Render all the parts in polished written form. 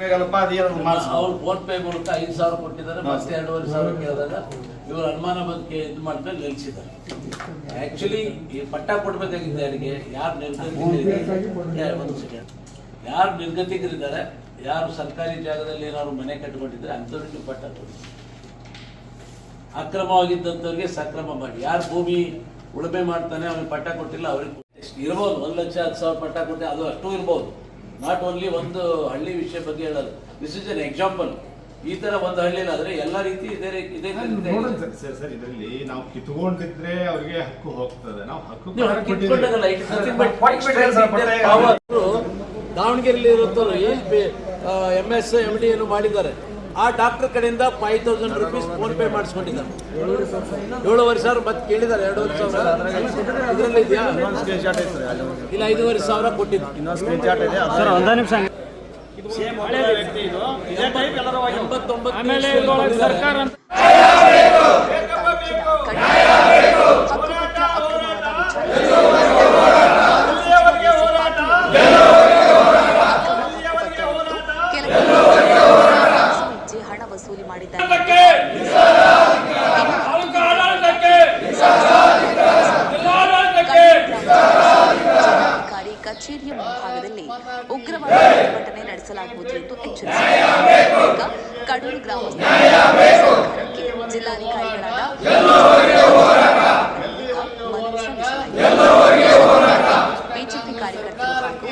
ಬೇಕಾಗಲ್ಲಪ್ಪ ಅದೇನು ಮಾಡಿಸ್ ಅವ್ರು phone pay ಮೂಲಕ 5,000 ಕೊಟ್ಟಿದ್ದಾರೆ, ಮತ್ತೆ 2,500 ಕೇಳಿದಾಗ ಇವರು ಅನುಮಾನ ಬಗ್ಗೆ ಇದು ಮಾಡಿದ್ರೆ ನಿಲ್ಲಿಸಿದ್ದಾರೆ. ಆಕ್ಚುಲಿ ಈ ಪಟ್ಟ ಕೊಡ್ಬೇಕಾಗಿದ್ದ ಯಾರಿಗೆ, ಯಾರು ನಿರ್ಗತಿಕರಿದ್ದಾರೆ, ಯಾರು ಸರ್ಕಾರಿ ಜಾಗದಲ್ಲಿ ಏನಾದ್ರು ಮನೆ ಕಟ್ಟಿಕೊಂಡಿದ್ರೆ ಅಂಥವ್ರಿಗೆ ಪಟ್ಟ ಕೊಡಿ. ಅಕ್ರಮವಾಗಿದ್ದಂಥವ್ರಿಗೆ ಸಕ್ರಮ ಮಾಡಿ. ಯಾರು ಭೂಮಿ ಉಳುಮೆ ಮಾಡ್ತಾನೆ ಅವ್ರಿಗೆ ಪಟ್ಟ ಕೊಟ್ಟಿಲ್ಲ, ಅವ್ರಿಗೆ ಇರ್ಬೋದು 1,10,000 ಪಟ್ಟ ಕೊಟ್ಟೆ, ಅದು ಅಷ್ಟು ಇರ್ಬೋದು. ನಾಟ್ ಓನ್ಲಿ ಒಂದು ಹಳ್ಳಿ ವಿಷಯ ಬಗ್ಗೆ ಹೇಳೋದು. This is an example. ಈ ತರ ಒಂದು ಹಳ್ಳಿಯಲ್ಲಿ ಆದ್ರೆ ಎಲ್ಲ ರೀತಿ ಇದೆ. ಸರ್ ಇದರಲ್ಲಿ ನಾವು ಕಿತ್ಕೊಂಡಿದ್ರೆ ಅವ್ರಿಗೆ ಹಕ್ಕು ಹೋಗ್ತದೆ. ನಾವು ಹಕ್ಕು ದಾವಣಗೆರೆಯಲ್ಲಿ ಇರುತ್ತವರು MS MD ಏನು ಮಾಡಿದ್ದಾರೆ, ಆ ಡಾಕ್ಟರ್ ಕಡೆಯಿಂದ 5,000 ರೂಪೀಸ್ ಫೋನ್ ಪೇ ಮಾಡಿಸ್ಕೊಂಡಿದ್ದಾರೆ. 7,500 ಮತ್ತೆ ಕೇಳಿದ್ದಾರೆ. 2,500 ಇದರಲ್ಲಿ ಇದೆಯಾ? ಇಲ್ಲ, 5,500 ಕೊಟ್ಟಿದ್ದು. 89 ಸರ್ಕಾರ ಹಣ ವಸೂಲಿ ಮಾಡಿದ್ದಾರೆ. ಜಿಲ್ಲಾಧಿಕಾರಿ ಕಚೇರಿಯ ಮುಂಭಾಗದಲ್ಲಿ ಉಗ್ರವಾದ ಪ್ರತಿಭಟನೆ ನಡೆಸಲಾಗುವುದು ಎಂದು ಎಚ್ಚರಿಸಿದರು. ಕಡೂರು ಗ್ರಾಮಸ್ಥರ ಸರ್ಕಾರಕ್ಕೆ ಜಿಲ್ಲಾಧಿಕಾರಿಗಳಾದ ಮನವಿ ಸಲ್ಲಿಸಲಾಯಿತು. ಬಿಜೆಪಿ ಕಾರ್ಯಕರ್ತರು ಹಾಗೂ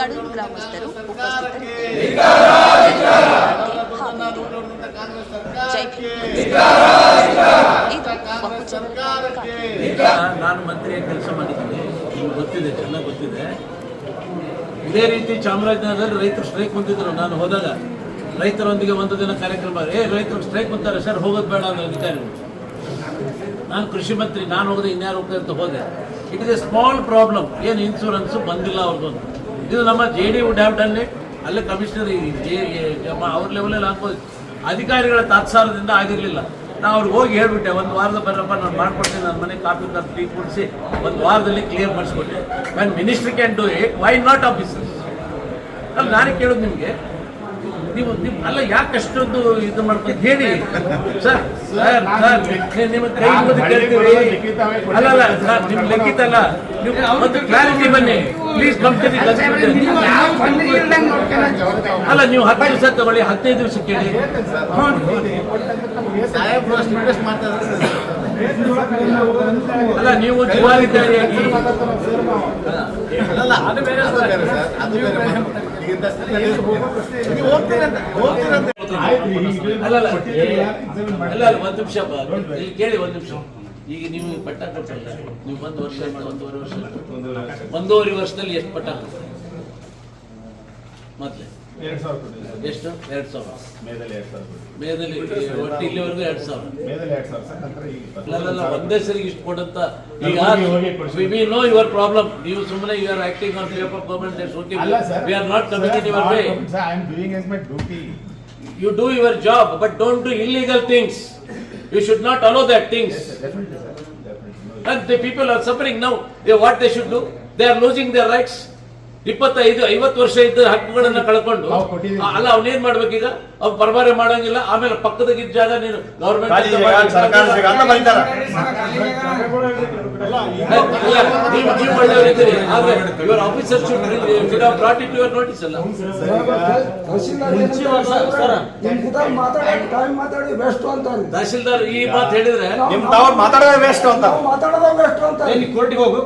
ಕಡೂರು ಗ್ರಾಮಸ್ಥರು ಉಪಸ್ಥಿತರಿದ್ದರು. ನಾನು ಮಂತ್ರಿಯಾಗಿ ಕೆಲಸ ಮಾಡಿದ್ದೀನಿ, ನಿಮ್ಗೆ ಗೊತ್ತಿದೆ, ಚೆನ್ನಾಗಿ ಗೊತ್ತಿದೆ. ಇದೇ ರೀತಿ ಚಾಮರಾಜನಗರದಲ್ಲಿ ರೈತರು ಸ್ಟ್ರೈಕ್ ಬಂದಿದ್ರು. ನಾನು ಹೋದಾಗ ರೈತರೊಂದಿಗೆ ಒಂದು ದಿನ ಕಾರ್ಯಕ್ರಮ, ರೈತರು ಸ್ಟ್ರೈಕ್ ಬಂತಾರೆ ಸರ್, ಹೋಗೋದು ಬೇಡ ಅನ್ನೋ ಅಧಿಕಾರಿಗಳು. ನಾನು ಕೃಷಿ ಮಂತ್ರಿ, ನಾನು ಹೋಗದೆ ಇನ್ಯಾರು ಹೋಗ್ತಾ ಅಂತ ಹೋದೆ. It is A small problem, ಏನು ಇನ್ಶೂರೆನ್ಸು ಬಂದಿಲ್ಲ ಅವ್ರಿಗೊಂದು. ಇದು ನಮ್ಮ JD would have done it. ಅಲ್ಲೇ ಕಮಿಷನರ್ ಅವ್ರ ಲೆವೆಲಲ್ಲಿ ಹಾಕೋದು. ಅಧಿಕಾರಿಗಳ ತಾತ್ಸಾರದಿಂದ ಆಗಿರಲಿಲ್ಲ. ನಾವು ಅವ್ರಿಗೆ ಹೋಗಿ ಹೇಳ್ಬಿಟ್ಟೆ, ಒಂದು ವಾರದ ಬರಪ್ಪ ನಾನು ಮಾಡ್ಕೊಡ್ತೀನಿ, ನನ್ನ ಮನೆ ಕಾಫಿ ಕಪ್ ಟೀ ಕುಡಿಸಿ ಒಂದು ವಾರದಲ್ಲಿ ಕ್ಲಿಯರ್ ಮಾಡಿಸ್ಕೊಟ್ಟೆ. When ministry can do it, why not officers? ಅಲ್ಲಿ ನಾನೇ ಕೇಳೋದು ನಿಮಗೆ, ನೀವು ಅಲ್ಲ ಯಾಕೆ ಅಷ್ಟೊಂದು ಇದು ಮಾಡ್ಕೊಂಡು ಹೇಳಿ ಸರ್. ನಿಮಗೆ ಕೈ ಮುಗಿದು ಕೇಳ್ತೀವಿ. ಅಲ್ಲ ಸರ್, ನಿಮ್ ಲಿಖಿತ ಅಲ್ಲ, ನೀವು ಒಂದು ಕ್ಲಾರಿಟಿ ಬನ್ನಿ ಪ್ಲೀಸ್. ಕಂಪ್ನಿ ಅಲ್ಲ, ನೀವು 10 ದಿವಸ ತಗೊಳ್ಳಿ, 15 ದಿವಸ ಕೇಳಿ. ಅಲ್ಲ, ನೀವು ಜವಾಬ್ದಾರಿಯಾಗಿ ಅಲ್ಲ ಒಂದು ನಿಮಿಷ ಇಲ್ಲಿ ಕೇಳಿ, ಒಂದು ನಿಮಿಷ. ಈಗ ನೀವು ಪಟ್ಟ ಕೊಟ್ಟಲ್ಲ, ನೀವು 1 ವರ್ಷ 1.5 ವರ್ಷದಲ್ಲಿ ಎಷ್ಟು ಪಟ್ಟ ಮೊದಲೇ? ಎಷ್ಟು? 2,000 ಮೇದಲ್ಲಿ ಒಟ್ಟು ಇಲ್ಲಿವರೆಗೂ 2,000. ಅಲ್ಲ, ಒಂದೇ ಸರಿಗೆ ಇಷ್ಟು ಕೊಡುತ್ತಾ? ಈಗ ವಿ ನೋ ಯುವರ್ ಪ್ರಾಬ್ಲಮ್. ನೀವು ಸುಮ್ಮನೆ you are acting on behalf of government. That's okay. We are not coming in your way. I am doing as my duty. You do your job, but don't do illegal things. You should not allow that things. Definitely. And the people are suffering now. What they should do? They are losing their rights. 25-50 ವರ್ಷ ಇದ್ದ ಹಕ್ಕುಗಳನ್ನ ಕಳ್ಕೊಂಡು ಅಲ್ಲ, ಅವನೇನ್ ಮಾಡ್ಬೇಕೀಗ? ಅವ್ನು ಪರಬಾರೆ ಮಾಡಂಗಿಲ್ಲ. ಆಮೇಲೆ ಪಕ್ಕದಾಗಿದ್ದ ಜಾಗ ನೀನು ಗವರ್ಮೆಂಟ್ ನೀವು ಒಳ್ಳೆಯವರಿದ್ದೀರಿ, ಆದ್ರೆ your officer should have brought it to your notice. ಅಲ್ಲ ತಹಶೀಲ್ದಾರ್ ಈ ಮಾತು ಹೇಳಿದ್ರೆ ಮಾತಾಡೋದೇ ವೇಸ್ಟ್ ಅಂತ. ಕೋರ್ಟಿಗೆ ಹೋಗು,